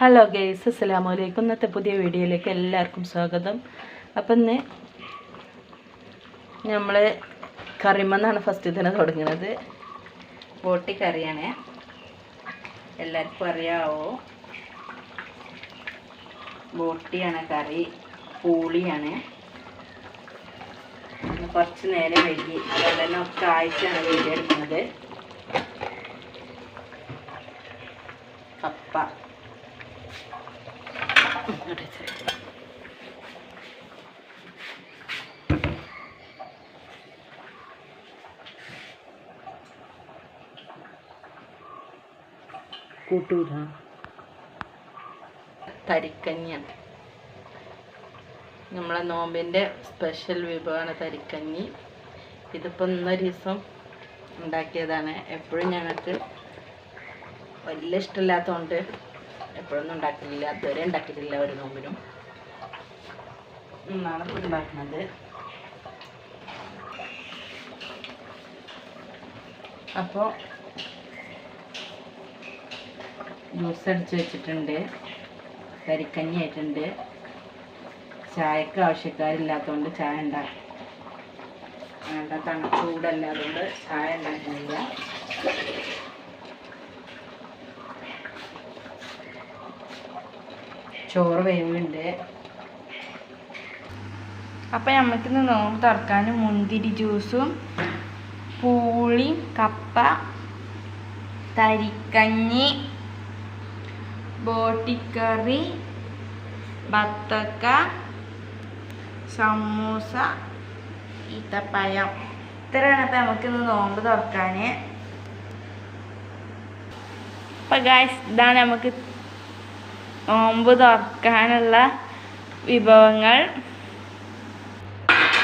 Hello guys, അസ്സലാമു അലൈക്കും. ഇന്നത്തെ പുതിയ വീഡിയോയിലേക്ക് എല്ലാവർക്കും സ്വാഗതം. അപ്പം ഇന്ന് നമ്മൾ കറിമെന്നാണ് ഫസ്റ്റ് തന്നെ തുടങ്ങുന്നത്. ബോട്ടി കറിയാണ്, എല്ലാവർക്കും അറിയാവോ. ബോട്ടിയാണ് കറി, പൂളിയാണ്. കുറച്ച് നേരം വൈകി, അതുപോലെ തന്നെ ഒക്കെ ആഴ്ചയാണ് വീഡിയോ എടുക്കുന്നത്. കപ്പ കൂട്ടൂല, തരിക്കഞ്ഞിയാണ്. നമ്മളെ നോമ്പിൻ്റെ സ്പെഷ്യൽ വിഭവമാണ് തരിക്കഞ്ഞി. ഇതിപ്പോൾ ഇന്നൊരു ദിവസം ഉണ്ടാക്കിയതാണ്. എപ്പോഴും ഞങ്ങൾക്ക് വലിയ ഇഷ്ടമില്ലാത്തതുകൊണ്ട് എപ്പോഴൊന്നും ഉണ്ടാക്കില്ല, അതുവരെ ഉണ്ടാക്കിയിട്ടില്ല ഒരു നോമ്പിനും. ഇന്നാണ് ഇപ്പോൾ ഉണ്ടാക്കുന്നത്. അപ്പോൾ ജ്യൂസ് അടിച്ച് വെച്ചിട്ടുണ്ട്, കരിക്കഞ്ഞി ആയിട്ടുണ്ട്. ചായക്ക് ആവശ്യക്കാരില്ലാത്തതുകൊണ്ട് ചായ ഉണ്ടാക്കി വേണ്ട, ചൂടല്ല, അതുകൊണ്ട് ചായ ഉണ്ടാക്കുന്നില്ല. ചോറ് വേവുണ്ട്. അപ്പം നമുക്കിന്ന് നോമ്പ് തുറക്കാൻ മുന്തിരി ജ്യൂസും പൂളി, കപ്പ, തരിക്കഞ്ഞി, ബോട്ടിക്കറി, ബത്തക്ക, സമൂസ, ഈത്തപ്പഴം, ഇത്രയാണ് അപ്പം നമുക്കിന്ന് നോമ്പ് തുറക്കാൻ. അപ്പം ഗായ്സ്, ഇതാണ് നമുക്ക് നോമ്പ് തുറക്കാനുള്ള വിഭവങ്ങൾ.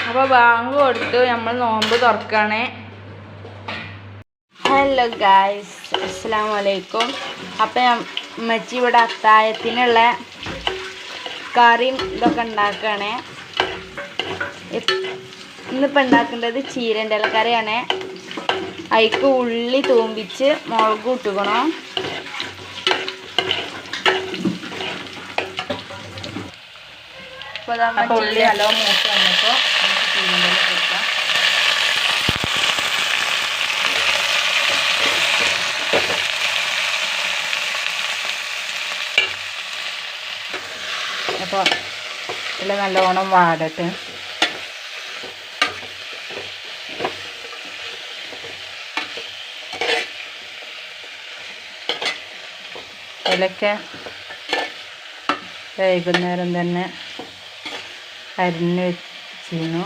അപ്പോൾ ബാങ്ക് കൊടുത്തു, നമ്മൾ നോമ്പ് തുറക്കാണ്. ഹലോ ഗായ്സ്, അസ്സലാമു അലൈക്കും. അപ്പം അമ്മച്ചി ഇവിടെ അത്താഴത്തിനുള്ള കറിയും ഇതൊക്കെ ഉണ്ടാക്കുകയാണ്. ഇന്നിപ്പോൾ ഉണ്ടാക്കേണ്ടത് ചീരൻ്റെ ഇലക്കറിയാണ്. അതിക്ക് ഉള്ളി തൂമ്പിച്ച് മുളക് ഇട്ടുക്കണം. അപ്പോൾ ഉള്ളി നല്ലോ മൂത്ത് വന്നപ്പോൾ നമുക്ക് ചീരൻ്റെ ഇല കൊടുക്കാം. അപ്പോൾ ഇല നല്ലോണം വാടട്ടെ. ഇലയ്ക്ക് വൈകുന്നേരം തന്നെ അരിഞ്ഞ് വെച്ചിരുന്നു.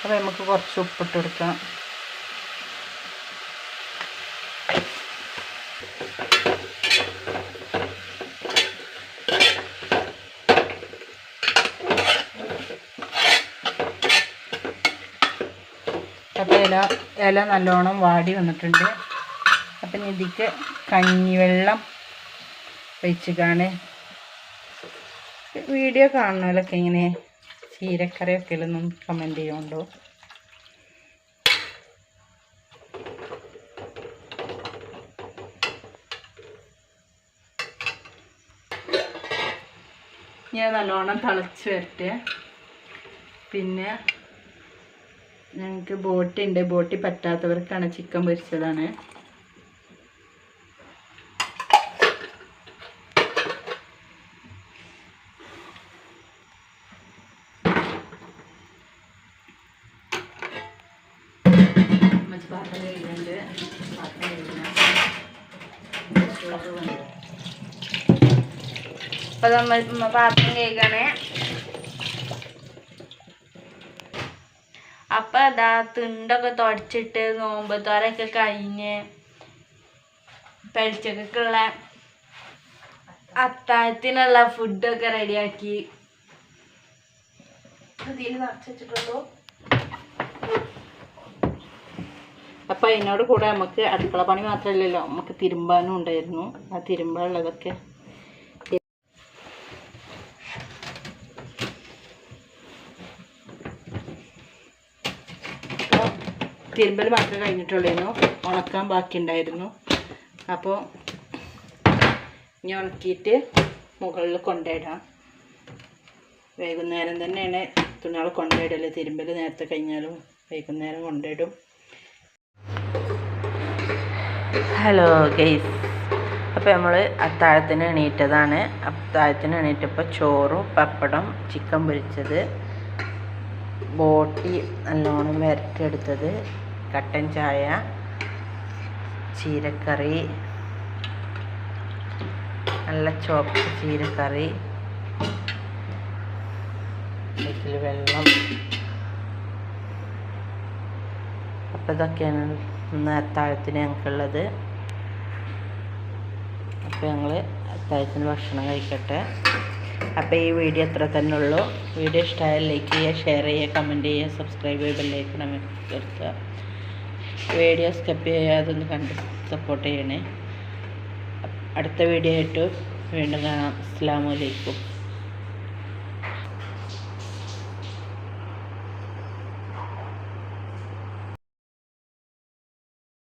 അപ്പോൾ നമുക്ക് കുറച്ച് ഉപ്പിട്ട് കൊടുക്കാം. അപ്പോൾ ഇല നല്ലോണം വാടി വന്നിട്ടുണ്ട്. അപ്പം ഇതിക്ക് കഞ്ഞിവെള്ളം ഒഴിച്ചിട്ടാണ്. വീഡിയോ കാണുന്നവരൊക്കെ ഇങ്ങനെ ചീരക്കറിയൊക്കെ ഒന്ന് കമൻറ്റ് ചെയ്യുന്നുണ്ടോ? ഞാൻ നല്ലോണം തിളച്ച് വരട്ടെ. പിന്നെ ഞങ്ങൾക്ക് ബോട്ടി ഉണ്ട്. ബോട്ടി പറ്റാത്തവർക്കാണ്, ചിക്കൻ പൊരിച്ചതാണ്. അപ്പം നമ്മൾ പാത്രം കേൾക്കണേ. അപ്പം അതാ തിണ്ടൊക്കെ തുടച്ചിട്ട് നോമ്പ് തോരൊക്കെ കഴിഞ്ഞ് പെൽച്ചക്കുള്ള അത്താഴത്തിനുള്ള ഫുഡൊക്കെ റെഡിയാക്കി. ഇതിൽ നിറച്ച് വെച്ചിട്ടുള്ളൂ. അപ്പം അതിനോട് കൂടെ നമുക്ക് അടുക്കള പണി മാത്രമല്ലല്ലോ, നമുക്ക് തിരുമ്പാനും ഉണ്ടായിരുന്നു. ആ തിരുമ്പാനുള്ളതൊക്കെ തിരുമ്പൽ മാത്രമേ കഴിഞ്ഞിട്ടുള്ളൂ, ഉണക്കാൻ ബാക്കിയുണ്ടായിരുന്നു. അപ്പോൾ ഇനി ഉണക്കിയിട്ട് മുകളിൽ കൊണ്ടിടാം. വൈകുന്നേരം തന്നെയാണ് തുണികൾ കൊണ്ടിടൽ. തിരുമ്പൽ നേരത്തെ കഴിഞ്ഞാലും വൈകുന്നേരം കൊണ്ടിടും. ഹലോ ഗൈസ്, അപ്പോൾ നമ്മൾ അത്താഴത്തിന് എണീറ്റതാണ്. അത്താഴത്തിന് എണീറ്റപ്പോൾ ചോറും പപ്പടം, ചിക്കൻ പൊരിച്ചത്, ബോട്ടി നല്ലോണം വരട്ടിയെടുത്തത്, കട്ടൻ ചായ, ചീരക്കറി, നല്ല ചുവപ്പ് ചീരക്കറി, ഇതിൽ വെള്ളം. അപ്പോൾ ഇതൊക്കെയാണ് ഇന്ന് അത്താഴത്തിന് ഞങ്ങൾക്കുള്ളത്. അപ്പോൾ ഞങ്ങൾ അത്താഴത്തിന് ഭക്ഷണം കഴിക്കട്ടെ. അപ്പോൾ ഈ വീഡിയോ അത്ര തന്നെ ഉള്ളൂ. വീഡിയോ ഇഷ്ടമായാൽ ലൈക്ക് ചെയ്യുക, ഷെയർ ചെയ്യുക, കമൻറ്റ് ചെയ്യുക, സബ്സ്ക്രൈബ് ചെയ്യുക, ബെല്ലൈക്കൺ അമർത്തുക. വീഡിയോ സ്കിപ്പ് ചെയ്യാതെ ഒന്ന് കണ്ട് സപ്പോർട്ട് ചെയ്യണേ. അടുത്ത വീഡിയോ ആയിട്ട് വീണ്ടും കാണാം. അസ്സലാമു അലൈക്കും.